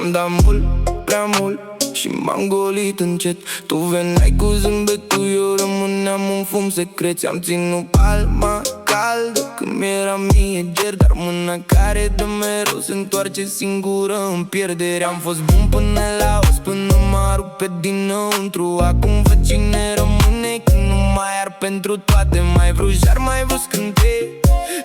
Ți-am dat mult, prea mult și m-am golit încet. Tu veneai cu zâmbetul, eu rămâneam un fum secret. Ți-am ținut palma caldă când mi-era mie ger, dar mâna care dă mereu se întoarce singură în pierdere. Am fost bun până la os, până m-a rupt pe dinăuntru. Acum văd cine rămâne când nu mai ar pentru toate. Mai vrut jar, mai vrut scânteie,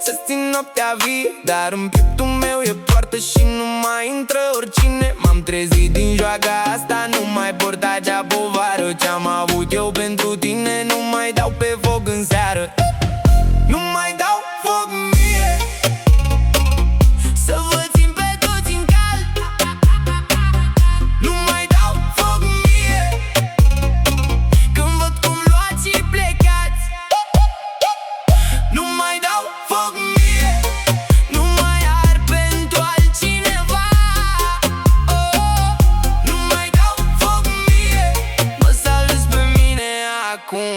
să-ți țin noaptea vie, dar în pieptul meu e poartă și nu mai intră oricine. M-am trezit din joaca asta, nu mai port acea povară. Ce-am avut eu pentru tine nu mai dau pe foc în seară. Nu mai dau foc mie, să vă țin pe toți în cal. Nu mai dau foc mie, când văd cum luați și plecați. Nu mai dau foc mie, nu mai ar pentru altcineva. Nu mai dau foc mie, mă salvez pe mine acum.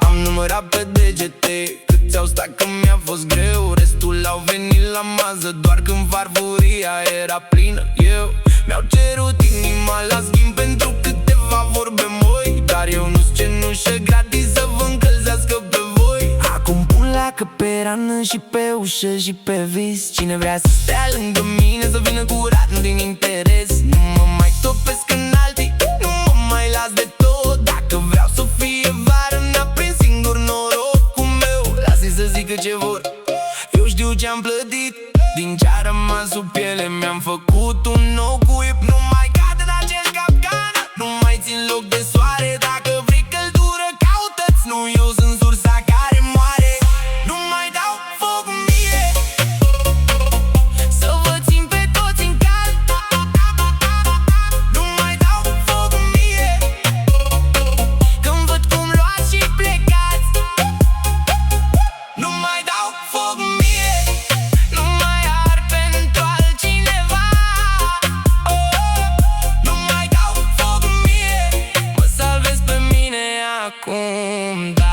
Am numărat pe degete câți au stat că mi-a fost greu. Restul au venit la mază doar când farfuria era plină. Eu mi-au cerut inima la schimb pentru câteva vorbe moi, dar eu nu-s cenușă gratis să vă încălzească pe voi. Acum pun lacă pe rană și pe ușă și pe vis. Cine vrea să stea lângă mine să vină curat, nu din interes. Nu mă mai topesc în alții, nu mă mai las de tot. Dacă vreau să fie vară, zică ce vor, eu știu ce-am plătit. Din ce-a rămas sub piele mi-am făcut un nou cuib. Nu mai cad în acel capcan, nu mai țin loc de soare. Dacă vrei căldură, caută-ți, nu eu sunt sursa care moare. Nu mai dau foc mie, să vă țin pe toți în cal. Nu mai dau foc mie, când văd cum luați și plecați. Nu mai dau foc mie, nu mai ar pentru altcineva. Nu mai dau foc mie, mă salvez pe mine acum, da.